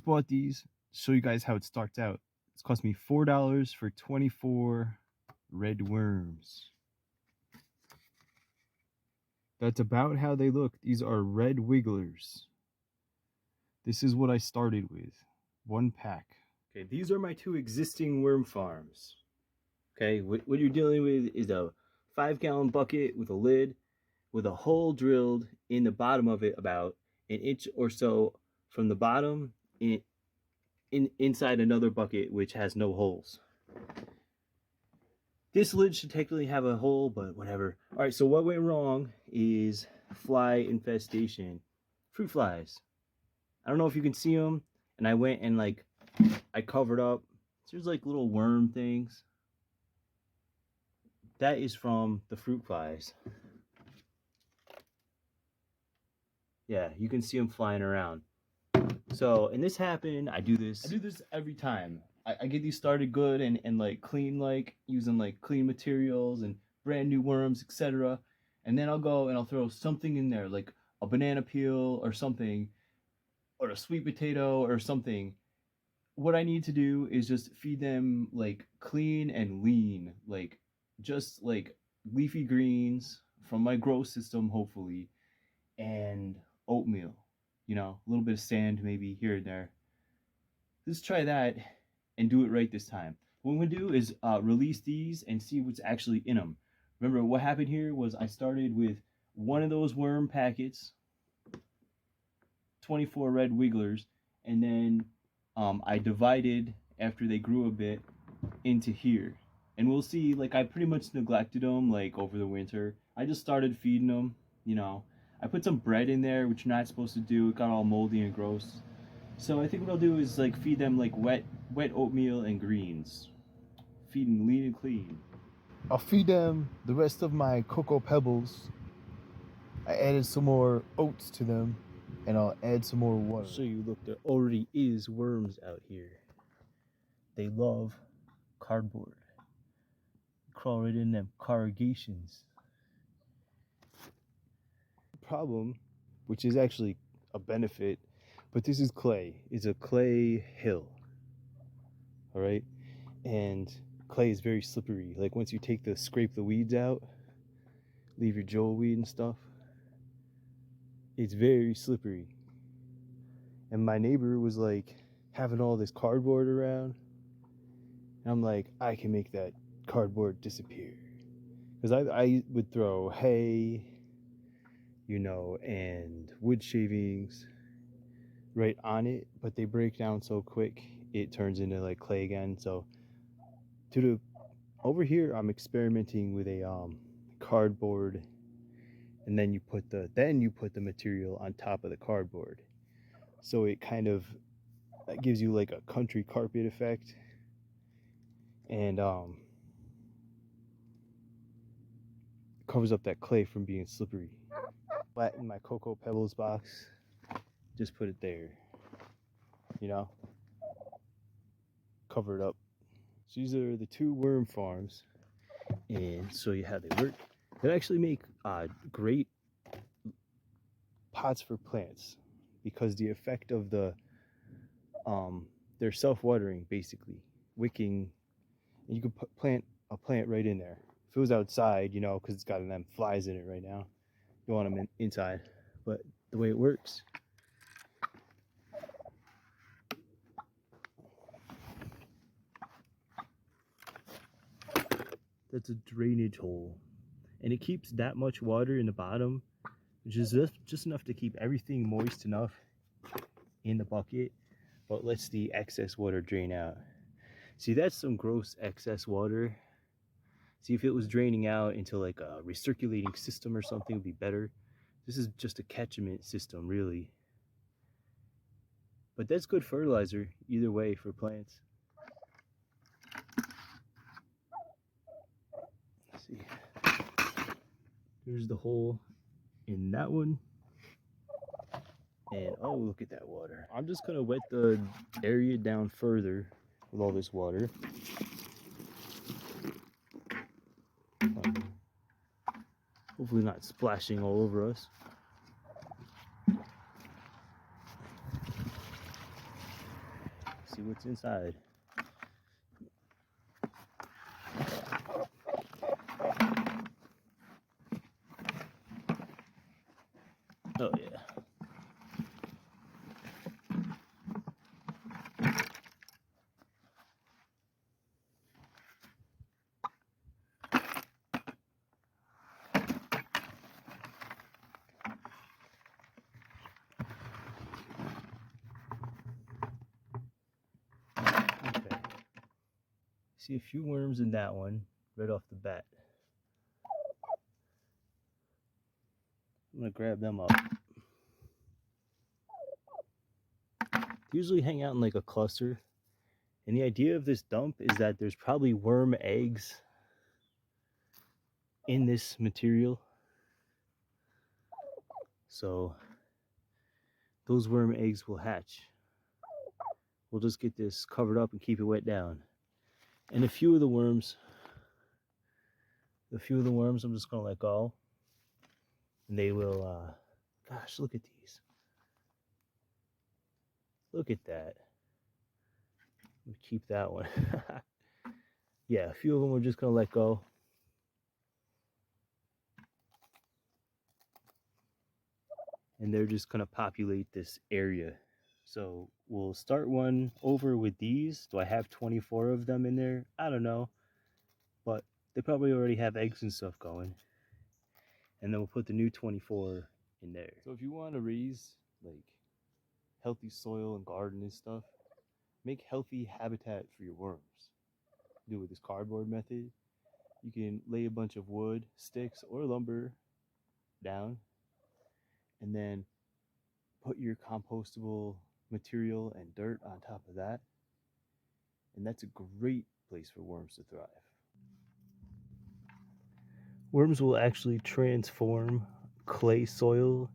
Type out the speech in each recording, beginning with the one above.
just bought these. Show you guys how it starts out. It's cost me $4 for 24 red worms. That's about how they look. These are red wigglers. This is what I started with. 1 pack. Okay, these are my 2 existing worm farms. Okay, what you're dealing with is a 5-gallon bucket with a lid with a hole drilled in the bottom of it about an inch or so from the bottom inside another bucket which has no holes. This lid should technically have a hole, but whatever. All right, so what went wrong is fly infestation. Fruit flies. I don't know if you can see them, and I went and I covered up. There's like little worm things. That is from the fruit flies. Yeah, you can see them flying around. So, and this happened, I do this every time. I get these started good and like clean, like using like clean materials and brand new worms, etc. And then I'll go and I'll throw something in there, like a banana peel or something, or a sweet potato or something. What I need to do is just feed them like clean and lean, like just like leafy greens from my grow system, hopefully, and oatmeal, you know, a little bit of sand maybe here and there. Let's try that and do it right this time. What I'm going to do is release these and see what's actually in them. Remember, what happened here was I started with one of those worm packets, 24 red wigglers, and then I divided after they grew a bit into here. And we'll see, like I pretty much neglected them like over the winter. I just started feeding them, you know. I put some bread in there, which you're not supposed to do. It got all moldy and gross. So I think what I'll do is like feed them like wet oatmeal and greens. Feed them lean and clean. I'll feed them the rest of my cocoa pebbles. I added some more oats to them, and I'll add some more water. So you look, there already is worms out here. They love cardboard. Crawl right in them corrugations. Problem, which is actually a benefit, but this is clay. It's a clay hill. All right, and clay is very slippery. Like once you scrape the weeds out, leave your joel weed and stuff, it's very slippery. And my neighbor was like having all this cardboard around, and I'm like, I can make that cardboard disappear, because I would throw hay, you know, and wood shavings right on it, but they break down so quick it turns into like clay again. So over here I'm experimenting with a cardboard, and then you put the material on top of the cardboard, so it kind of gives you like a country carpet effect, and covers up that clay from being slippery. Flatten my cocoa pebbles box, just put it there, you know, cover it up. So these are the 2 worm farms, and show you how they work. They actually make great pots for plants, because the effect of they're self-watering, basically wicking, and you can plant a plant right in there. If it was outside, you know, because it's got them flies in it right now, you want them inside. But the way it works, that's a drainage hole, and it keeps that much water in the bottom, which is just enough to keep everything moist enough in the bucket, but lets the excess water drain out. See, that's some gross excess water. See, if it was draining out into like a recirculating system or something, would be better. This is just a catchment system, really. But that's good fertilizer either way for plants. Let's see. There's the hole in that one. And oh, look at that water. I'm just gonna wet the area down further with all this water. Hopefully not splashing all over us. see what's inside. Oh yeah. Okay. See a few worms in that one right off the bat. I'm gonna grab them up. They usually hang out in like a cluster. And the idea of this dump is that there's probably worm eggs in this material. So those worm eggs will hatch. We'll just get this covered up and keep it wet down. And a few of the worms I'm just gonna let go. And they will, gosh, look at these. Look at that. We'll keep that one. Yeah, a few of them we're just gonna let go. And they're just gonna populate this area. So we'll start one over with these. Do I have 24 of them in there? I don't know. But they probably already have eggs and stuff going. And then we'll put the new 24 in there. So if you want to raise like healthy soil and garden and stuff, make healthy habitat for your worms. Do it with this cardboard method. You can lay a bunch of wood, sticks, or lumber down, and then put your compostable material and dirt on top of that. And that's a great place for worms to thrive. Worms will actually transform clay soil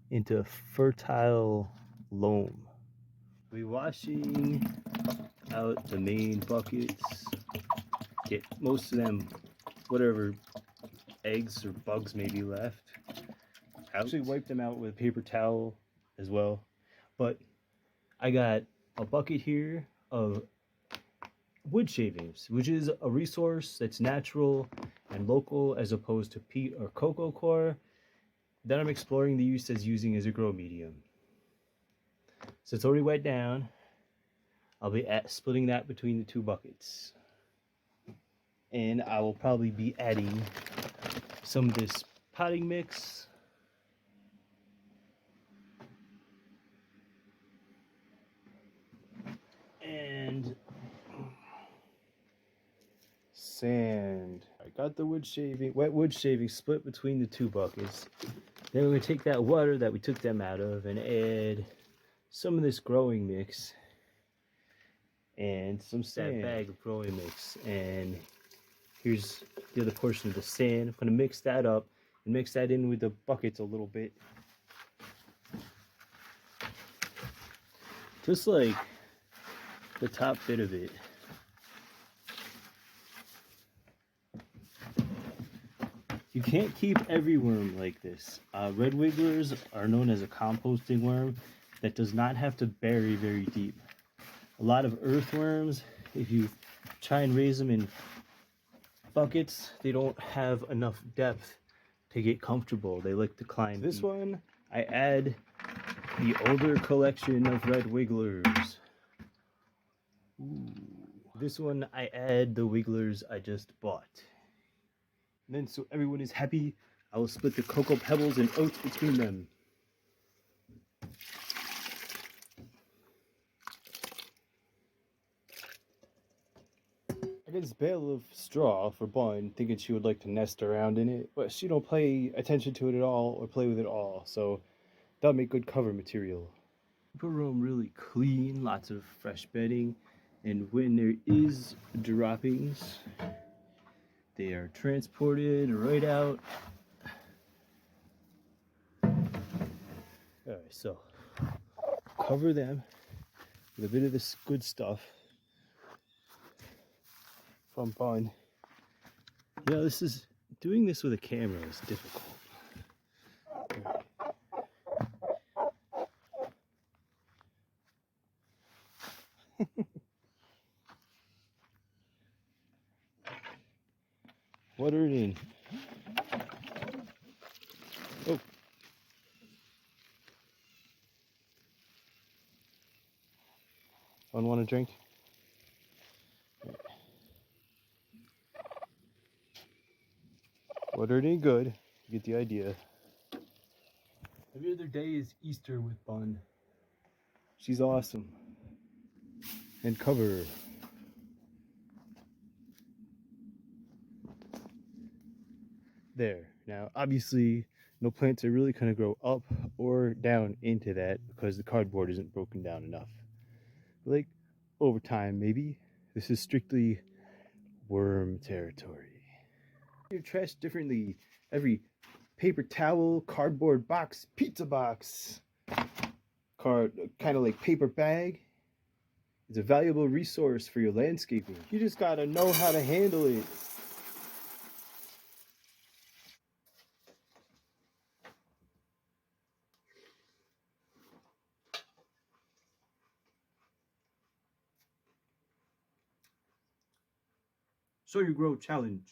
into fertile loam. We'll be washing out the main buckets, get most of them, whatever eggs or bugs may be left. I actually wipe them out with a paper towel as well. But I got a bucket here of wood shavings, which is a resource that's natural and local as opposed to peat or cocoa coir that I'm exploring the use as using as a grow medium. So it's already wet down. I'll be splitting that between the two buckets. And I will probably be adding some of this potting mix. And sand. I got the wet wood shaving split between the two buckets. Then we're going to take that water that we took them out of and add some of this growing mix and some sand. That bag of growing mix. And here's the other portion of the sand. I'm going to mix that up and mix that in with the buckets a little bit. Just like the top bit of it. You can't keep every worm like this. Red wigglers are known as a composting worm that does not have to bury very deep. A lot of earthworms, if you try and raise them in buckets, they don't have enough depth to get comfortable. They like to climb. This one, I add the older collection of red wigglers. Ooh. This one, I add the wigglers I just bought. And then, so everyone is happy, I will split the cocoa pebbles and oats between them. I got this bale of straw for Bun, thinking she would like to nest around in it, but she don't pay attention to it at all or play with it at all, so that'll make good cover material. Keep a room really clean, lots of fresh bedding, and when there is droppings, they are transported right out. Alright, so cover them with a bit of this good stuff from Bun. You know, doing this with a camera is difficult. Water it in. Oh. One want a drink? Water it in good. You get the idea. Every other day is Easter with Bun. She's awesome. And cover her. There. Now, obviously, no plants are really going to grow up or down into that because the cardboard isn't broken down enough. But like, over time, maybe. This is strictly worm territory. Your trash differently. Every paper towel, cardboard box, pizza box, kind of like paper bag. It's a valuable resource for your landscaping. You just gotta know how to handle it. So you grow challenge.